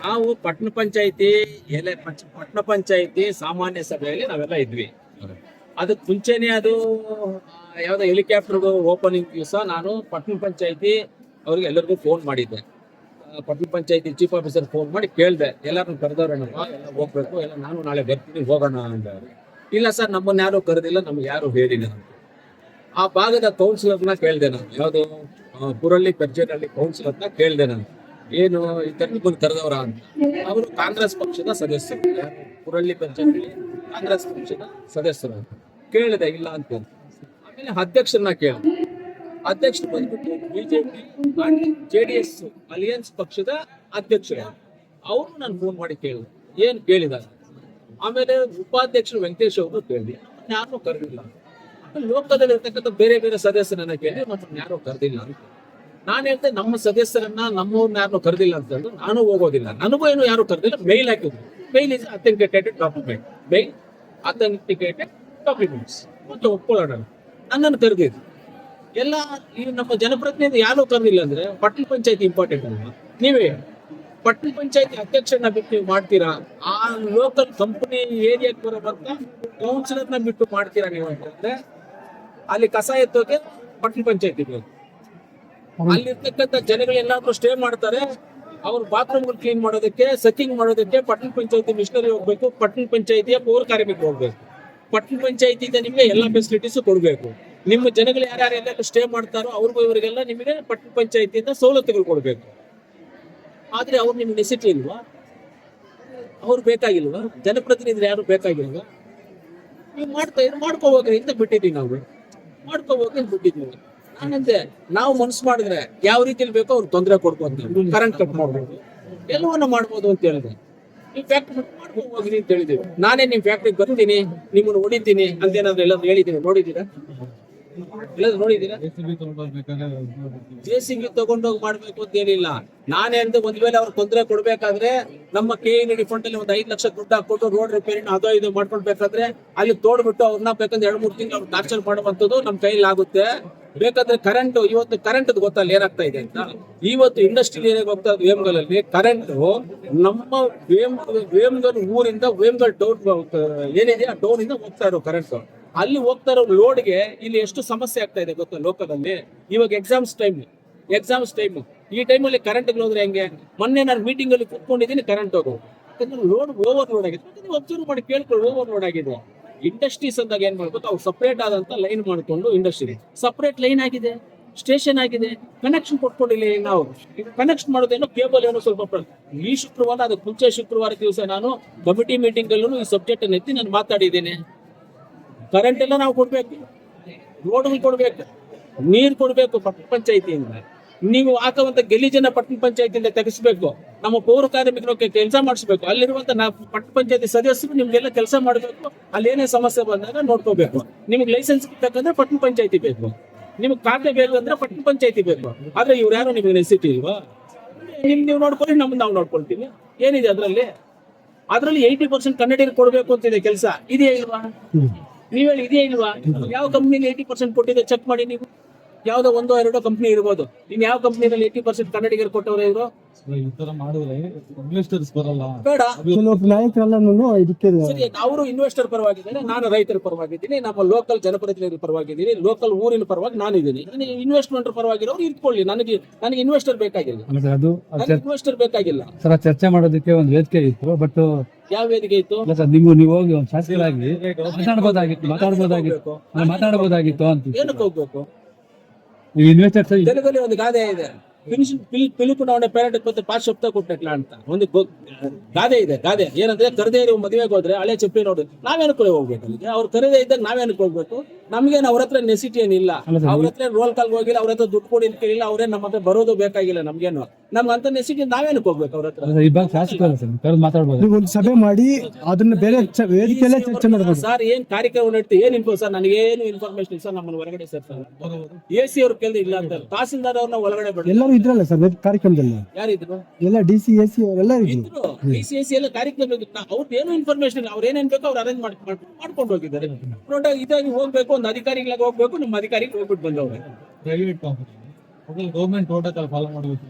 ನಾವು ಪಟ್ಟಣ ಪಂಚಾಯಿತಿ ಸಾಮಾನ್ಯ ಸಭೆಯಲ್ಲಿ ನಾವೆಲ್ಲ ಇದ್ವಿ. ಅದಕ್ಕೆ ಮುಂಚೆನೆ ಅದು ಯಾವ್ದೋ ಹೆಲಿಕಾಪ್ಟರ್ ಓಪನಿಂಗ್ ದಿವಸ ನಾನು ಪಟ್ಟಣ ಪಂಚಾಯಿತಿ ಅವ್ರಿಗೆ ಎಲ್ಲರಿಗೂ ಫೋನ್ ಮಾಡಿದ್ದೆ. ಪಟ್ಟಣ ಪಂಚಾಯಿತಿ ಚೀಫ್ ಆಫೀಸರ್ ಫೋನ್ ಮಾಡಿ ಕೇಳಿದೆ, ಎಲ್ಲರನ್ನು ಕರೆದವ್ರೇನಪ್ಪ, ಎಲ್ಲ ಹೋಗ್ಬೇಕು, ಎಲ್ಲ ನಾನು ನಾಳೆ ಬರ್ತೀನಿ ಹೋಗೋಣ ಅಂತ. ಇಲ್ಲ ಸರ್, ನಮ್ಮನ್ನ ಯಾರು ಕರೆದಿಲ್ಲ, ನಮ್ಗೆ ಯಾರು ಹೇಳಿಲ್ಲ ಅಂತ. ಆ ಭಾಗದ ಕೌನ್ಸಿಲರ್ನ ಕೇಳಿದೆ ನಾನು, ಯಾವುದು ಪುರಳ್ಳಿ ಪರ್ಜೆನಲ್ಲಿ ಕೌನ್ಸಿಲರ್ನ ಕೇಳಿದೆ ನಾನು, ಏನು ಈ ನಿಮ್ಮನ್ನು ಕರೆದವರ ಅಂತ. ಅವರು ಕಾಂಗ್ರೆಸ್ ಪಕ್ಷದ ಸದಸ್ಯರು, ಪುರಳ್ಳಿ ಪಂಚಾಯತ್ ಕಾಂಗ್ರೆಸ್ ಪಕ್ಷದ ಸದಸ್ಯರು. ಕೇಳಿದೆ, ಇಲ್ಲ ಅಂತ. ಆಮೇಲೆ ಅಧ್ಯಕ್ಷರನ್ನ ಕೇಳಿದೆ. ಅಧ್ಯಕ್ಷರು ಬಂದ್ಬಿಟ್ಟು ಬಿಜೆಪಿ JDS ಅಲಿಯನ್ಸ್ ಪಕ್ಷದ ಅಧ್ಯಕ್ಷರು. ಅವರು ನಾನು ಫೋನ್ ಮಾಡಿ ಕೇಳಿದೆ, ಏನ್ ಕೇಳಿದ್ದಾರೆ. ಆಮೇಲೆ ಉಪಾಧ್ಯಕ್ಷರು ವೆಂಕಟೇಶ್ ಅವರು ಕೇಳಿದೆ, ಯಾರು ಕರೆದಿಲ್ಲ. ಲೋಕದಲ್ಲಿ ಇರ್ತಕ್ಕಂಥ ಬೇರೆ ಬೇರೆ ಸದಸ್ಯರನ್ನ ಕೇಳಿ ನಮ್ಮನ್ನ ಯಾರು ಕರೆದಿಲ್ಲ ಅಂತ. ನಾನು ಹೇಳ್ತೆ, ನಮ್ಮ ಸದಸ್ಯರನ್ನ ನಮ್ಮವ್ರನ್ನ ಯಾರು ಕರೆದಿಲ್ಲ ಅಂತಂದ್ರೆ ನಾನು ಹೋಗೋದಿಲ್ಲ, ನನಗೂ ಏನು ಯಾರು ಕರೆದಿಲ್ಲ. ಮೇಲ್ ಹಾಕಿದ್ರು, mail is authenticated document, mail authenticated documents ಮತ್ತೆ ಒಪ್ಕೊಳ್ಳೋಣ. ನನ್ನನ್ನು ಕರೆದಿದ್ರು ಎಲ್ಲ. ಈ ನಮ್ಮ ಜನಪ್ರತಿನಿಧಿ ಯಾರು ಕರೆದಿಲ್ಲ ಅಂದ್ರೆ ಪಟ್ಟಣ ಪಂಚಾಯತಿ ಇಂಪಾರ್ಟೆಂಟ್ ಅಲ್ವಾ? ನೀವೇ ಪಟ್ಟಣ ಪಂಚಾಯತಿ ಅಧ್ಯಕ್ಷರನ್ನ ಬಿಟ್ಟು ನೀವು ಮಾಡ್ತೀರಾ? ಆ ಲೋಕಲ್ ಕಂಪನಿ ಏರಿಯಾಕ್ಕೆ ಬರೋಬಂತ ಕೌನ್ಸಿಲರ್ನ ಬಿಟ್ಟು ಮಾಡ್ತೀರಾ ನೀವು ಅಂತಂದ್ರೆ ಅಲ್ಲಿ ಕಸ ಎತ್ತೋಕೆ ಪಟ್ಟಣ ಪಂಚಾಯತಿ ಬೇಕು. ಅಲ್ಲಿರ್ತಕ್ಕಂಥ ಜನಗಳು ಎಲ್ಲಾದ್ರೂ ಸ್ಟೇ ಮಾಡ್ತಾರೆ, ಅವ್ರ ಬಾತ್ರೂಮ್ಗಳು ಕ್ಲೀನ್ ಮಾಡೋದಕ್ಕೆ, ಸಕ್ಕಿಂಗ್ ಮಾಡೋದಕ್ಕೆ ಪಟ್ಟಣ ಪಂಚಾಯತಿ ಮಿಷನರಿ ಹೋಗ್ಬೇಕು, ಪಟ್ಟಣ ಪಂಚಾಯತಿಯ ಪೌರ ಕಾರ್ಮಿಕರು ಹೋಗ್ಬೇಕು. ಪಟ್ಟಣ ಪಂಚಾಯತಿಯಿಂದ ನಿಮಗೆ ಎಲ್ಲಾ ಫೆಸಿಲಿಟೀಸ್ ಕೊಡ್ಬೇಕು. ನಿಮ್ಮ ಜನಗಳು ಯಾರ್ಯಾರು ಎಲ್ಲ ಸ್ಟೇ ಮಾಡ್ತಾರೋ ಅವ್ರಿಗೂ ಇವರಿಗೆಲ್ಲ ನಿಮಗೆ ಪಟ್ಟಣ ಪಂಚಾಯತಿಯಿಂದ ಸವಲತ್ತುಗಳು ಕೊಡ್ಬೇಕು. ಆದ್ರೆ ಅವ್ರು ನಿಮ್ಗೆ ನೆಸಿಟಿ ಇಲ್ವಾ? ಅವ್ರು ಬೇಕಾಗಿಲ್ವಾ? ಜನಪ್ರತಿನಿಧಿಗಳು ಯಾರು ಬೇಕಾಗಿಲ್ವಾ? ನೀವು ಮಾಡ್ಕೋಬೋಗ್ರಿ ಅಂತ ಬಿಟ್ಟಿದ್ದೀವಿ, ನಾವು ಮಾಡ್ಕೋಬೋಗ್ರಿ ಅಂತ ಬಿಟ್ಟಿದ್ದೀವಿ. ನಾನಂತೆ, ನಾವು ಮನಸ್ಸು ಮಾಡಿದ್ರೆ ಯಾವ ರೀತಿಯಲ್ಲಿ ಬೇಕೋ ಅವ್ರು ತೊಂದರೆ ಕೊಡ್ಬೋದು, ಕರೆಂಟ್ ಕಟ್ ಮಾಡ್ಬೋದು, ಎಲ್ಲವನ್ನ ಮಾಡ್ಬೋದು ಅಂತ ಹೇಳಿದೆ. ನೀವು ಫ್ಯಾಕ್ಟ್ರಿ ಮಾಡ್ಕೊಂಡು ಹೋಗ್ರಿ ಅಂತ ಹೇಳಿದ್ದೀವಿ. ನಾನೇ ನಿಮ್ ಫ್ಯಾಕ್ಟ್ರಿಗೆ ಬರ್ತೀನಿ, ನಿಮ್ಮನ್ನು ಹೊಡಿತೀನಿ ಅಂತ ಏನಾದ್ರು ಎಲ್ಲಾದ್ರೂ ಹೇಳಿದ್ದೀನಿ? ನೋಡಿದ್ದೀರಾ? ಎಲ್ಲಾದ್ರೂ ನೋಡಿದ್ದೀರಾ? JCB ತಗೊಂಡೋಗಿ ಮಾಡ್ಬೇಕು ಅಂತ ಏನಿಲ್ಲ. ನಾನೇ ಅಂತ ಒಂದ್ ವೇಳೆ ಅವ್ರು ತೊಂದರೆ ಕೊಡ್ಬೇಕಾದ್ರೆ ನಮ್ಮ KND ಫಂಡ್ ಅಲ್ಲಿ 5 ಲಕ್ಷ ದುಡ್ಡು ಹಾಕೊಟ್ಟು ರೋಡ್ ರಿಪೇರಿನ ಅದೋ ಇದು ಮಾಡ್ಕೊಳ್ಬೇಕಾದ್ರೆ ಅಲ್ಲಿ ತೋಡ್ಬಿಟ್ಟು ಅವ್ರನ್ನ ಬೇಕಂದ್ರೆ 2-3 ತಿಂಗಳು ಅವ್ರು ಟಾರ್ಚರ್ ಮಾಡುವಂಥದ್ದು ನಮ್ಮ ಕೈಯಲ್ಲಿ ಆಗುತ್ತೆ. ಬೇಕಾದ್ರೆ ಕರೆಂಟ್, ಇವತ್ತು ಕರೆಂಟ್ ಗೊತ್ತಲ್ಲ ಏನಾಗ್ತಾ ಇದೆ ಅಂತ. ಇವತ್ತು ಇಂಡಸ್ಟ್ರಿ ಏನಾಗ ಹೋಗ್ತಾ ಇದೆ ವೇಮಗಲಲ್ಲಿ ಕರೆಂಟ್. ನಮ್ಮ ವೇಮಗಲ್ ಊರಿಂದ ವೇಮಗಲ್ ಟೌನ್ ಏನಿದೆ ಆ ಟೌನ್ ಇಂದ ಹೋಗ್ತಾ ಇರೋ ಕರೆಂಟ್. ಅಲ್ಲಿ ಹೋಗ್ತಾ ಇರೋ ಲೋಡ್ಗೆ ಇಲ್ಲಿ ಎಷ್ಟು ಸಮಸ್ಯೆ ಆಗ್ತಾ ಇದೆ ಗೊತ್ತಾ ಲೋಕಲ್ ಅಲ್ಲಿ. ಇವಾಗ ಎಕ್ಸಾಮ್ಸ್ ಟೈಮ್, ಈ ಟೈಮಲ್ಲಿ ಕರೆಂಟ್ ಹೋದ್ರೆ ಹೆಂಗೆ? ಮೊನ್ನೆ ನಾನು ಮೀಟಿಂಗ್ ಅಲ್ಲಿ ಕೂತ್ಕೊಂಡಿದ್ದೀನಿ, ಕರೆಂಟ್ ಹೋಗೋ ಲೋಡ್ ಓವರ್ ಲೋಡ್ ಆಗಿದೆ. ನೀವು ಅಬ್ಸರ್ವ್ ಮಾಡಿ ಕೇಳ್ಕೊಳ್ಳಿ, ಓವರ್ ಲೋಡ್ ಆಗಿದೆ. ಇಂಡಸ್ಟ್ರೀಸ್ ಅಂದಾಗ ಏನ್ ಮಾಡ್ಬೇಕು, ಅವ್ರು ಸಪರೇಟ್ ಆದಂತ ಲೈನ್ ಮಾಡ್ಕೊಂಡು, ಇಂಡಸ್ಟ್ರಿ ಸಪರೇಟ್ ಲೈನ್ ಆಗಿದೆ, ಸ್ಟೇಷನ್ ಆಗಿದೆ, ಕನೆಕ್ಷನ್ ಕೊಟ್ಕೊಂಡಿಲ್ಲ. ನಾವು ಕನೆಕ್ಷನ್ ಮಾಡೋದೇನೋ ಕೇಬಲ್ ಏನೋ ಸ್ವಲ್ಪ. ಈ ಶುಕ್ರವಾರ, ಅದಕ್ಕೆ ಮುಂಚೆ ಶುಕ್ರವಾರ ದಿವಸ ನಾನು ಕಮಿಟಿ ಮೀಟಿಂಗ್ ಅಲ್ಲೂ ಈ ಸಬ್ಜೆಕ್ಟ್ ಅನ್ನು ಎತ್ತಿ ನಾನು ಮಾತಾಡಿದ್ದೇನೆ. ಕರೆಂಟ್ ಎಲ್ಲ ನಾವು ಕೊಡ್ಬೇಕು, ರೋಡ್ಗಳು ಕೊಡ್ಬೇಕು, ನೀರು ಕೊಡ್ಬೇಕು ಪಟ್ಟಣ ಪಂಚಾಯತಿಯಿಂದ. ನೀವು ಹಾಕುವಂತ ಗಲೀಜನ್ನ ಪಟ್ಟಣ ಪಂಚಾಯತಿಯಿಂದ ತೆಗೆಸಬೇಕು. ನಮ್ಮ ಪೌರ ಕಾರ್ಮಿಕರಿಗೆ ಕೆಲಸ ಮಾಡಿಸ್ಬೇಕು. ಅಲ್ಲಿರುವಂತ ಪಟ್ಟಣ ಪಂಚಾಯತಿ ಸದಸ್ಯರು ನಿಮ್ಗೆಲ್ಲ ಕೆಲಸ ಮಾಡಬೇಕು. ಅಲ್ಲಿ ಏನೇ ಸಮಸ್ಯೆ ಬಂದಾಗ ನೋಡ್ಕೋಬೇಕು. ನಿಮ್ಗೆ ಲೈಸೆನ್ಸ್ ಬೇಕಂದ್ರೆ ಪಟ್ಟಣ ಪಂಚಾಯತಿ ಬೇಕು, ನಿಮ್ಗೆ ಖಾತೆ ಬೇಕಂದ್ರೆ ಪಟ್ಟಣ ಪಂಚಾಯತಿ ಬೇಕು. ಆದ್ರೆ ಇವ್ರು ಯಾರು ನಿಮ್ಗೆ ನೆಸಿಟಿ ಇಲ್ವಾ? ನೀವು ನೋಡ್ಕೊಳ್ಳಿ, ನಮ್ಮನ್ನ ನಾವು ನೋಡ್ಕೊಳ್ತೀವಿ. ಏನಿದೆ ಅದ್ರಲ್ಲಿ 80% ಕನ್ನಡಿಗರು ಕೊಡ್ಬೇಕು ಅಂತಿದೆ ಕೆಲಸ. ಇದೆಯಾ ಇಲ್ವಾ? ನೀವ್ ಹೇಳಿ, ಇದೆಯಾ ಇಲ್ವಾ? ಯಾವ ಕಂಪ್ನಿಲಿ 80% ಕೊಟ್ಟಿದೆ ಚೆಕ್ ಮಾಡಿ ನೀವು. ಯಾವ್ದೋ 1-2 ಕಂಪ್ನಿ ಇರ್ಬೋದು. ಇನ್ ಯಾವ ಕಂಪ್ನಿನಲ್ಲಿ 80% ಕನ್ನಡಿಗರು ಕೊಟ್ಟವ್ರೆ ಇವರು? ಬೇಡ, ಅವರು ಇನ್ವೆಸ್ಟರ್ ಪರವಾಗಿದ್ದಾರೆ, ನಾನು ರೈತರ ಪರವಾಗಿದ್ದೀನಿ, ನಮ್ಮ ಲೋಕಲ್ ಜನಪ್ರತಿನಿಧಿ ಪರವಾಗಿದ್ದೀನಿ, ಲೋಕಲ್ ಊರಿನ ಪರವಾಗಿ ನಾನಿದ್ದೀನಿ. ಇನ್ವೆಸ್ಟ್ಮೆಂಟ್ ಪರವಾಗಿರೋರು ಇಟ್ಕೊಳ್ಳಿ. ನನಗೆ ಇನ್ವೆಸ್ಟರ್ ಬೇಕಾಗಿಲ್ಲ, ಇನ್ವೆಸ್ಟರ್ ಬೇಕಾಗಿಲ್ಲ. ಚರ್ಚೆ ಮಾಡೋದಕ್ಕೆ ಒಂದು ವೇದಿಕೆ ಇತ್ತು, ಬಟ್ ಯಾವ ವೇದಿಕೆ ಇತ್ತು? ನೀವು ಹೋಗಿ ಒಂದು ಶಾಸಕರಾಗಿ ಮಾತಾಡಬಹುದಾಗಿತ್ತು ಅಂತ. ಏನಕ್ಕೆ ಹೋಗ್ಬೇಕು? ಇನ್ವೆಸ್ಟರ್ಸ್ ತೆಲುಗಲ್ಲಿ ಒಂದು ಗಾದೆ ಇದೆ, పిలుపున ఉండే పేరెంట్ పోతే పాస్ చెప్తా కొట్టినట్లా ಅಂತ ಒಂದು ಗಾದೆ ಇದೆ. ಗಾದೆ ಏನಂದ್ರೆ, ಕರೆದೇ ಇರೋ ಮದುವೆಗೆ ಹೋದ್ರೆ ಹಳೆ చెప్పి ನೋಡು, ನಾವೇನಕ್ಕೆ ಹೋಗ್ಬೇಕು ಅಲ್ಲಿಗೆ? ಅವ್ರು ಕರೆದೇ ಇದ್ದಾಗ ನಾವೇನಕ್ಕೆ ಹೋಗ್ಬೇಕು? ನಮ್ಗೇನು ಅವ್ರ ಹತ್ರ ನೆಸಿಟಿ ಏನಿಲ್ಲ, ಅವ್ರ ಹತ್ರ ರೋಲ್ ಕಾಲ್ ಹೋಗಿಲ್ಲ, ಅವ್ರ ಹತ್ರ ದುಡ್ಡು ಕೊಡಿ ಕೇಳಿಲ್ಲ, ಅವ್ರೇ ನಮ್ಮ ಹತ್ರ ಬರೋದು ಬೇಕಾಗಿಲ್ಲ. ನಮ್ಗೇನು ನಮ್ಗಂತ ನೆಸಿಟಿ, ನಾವೇನಕ್ಕೆ ಹೋಗ್ಬೇಕು ಅವ್ರ ಹತ್ರ? ಒಂದು ಸಭೆ ಮಾಡಿ ಅದನ್ನ ಬೇರೆ ವೇದಿಕೆಯಲ್ಲೇ ಚರ್ಚೆ ಮಾಡಬಹುದು ಸರ್. ಏನ್ ಕಾರ್ಯಕ್ರಮ ನಡೀತಿ, ಏನ್ ಇನ್ಫೋ ಸರ್? ನನಗೇನು ಇನ್ಫಾರ್ಮೇಶನ್ ಇಲ್ಲ ಸರ್. ನಮ್ಮನ್ನು ಹೊರಗಡೆ ಸರ್ AC ಅವ್ರ ಕೇಳಿದ್ರೆ ಇಲ್ಲ ಅಂತ, ತಹಸೀಲ್ದಾರ್ ಅವ್ರನ್ನ ಒಳಗಡೆ ಬಿಡ. ಎಲ್ಲರೂ ಇದ್ರಲ್ಲ ಸರ್ ಕಾರ್ಯಕ್ರಮದಲ್ಲಿ? ಯಾರಿದ್ರು? ಎಲ್ಲ DC AC ಅವರೆಲ್ಲ ಇದ್ರು. DC AC ಎಲ್ಲ ಕಾರ್ಯಕ್ರಮ ಅವ್ರದ್ದು ಏನು ಇನ್ಫಾರ್ಮೇಶನ್ ಇಲ್ಲ. ಅವ್ರು ಏನೇನ್ ಬೇಕೋ ಅವ್ರು ಅರೇಂಜ್ ಮಾಡ್ಕೊಂಡು ಹೋಗಿದ್ದಾರೆ. ಇದಾಗಿ ಹೋಗ್ಬೇಕು, ಒಂದು ಅಧಿಕಾರಿಗಳಿಗೆ ಹೋಗ್ಬೇಕು, ನಮ್ಮ ಅಧಿಕಾರಿಗೆ ಹೋಗ್ಬಿಟ್ಟು ಬಂದವ್ರೆ. Private company government protocol follow ಮಾಡಬೇಕು.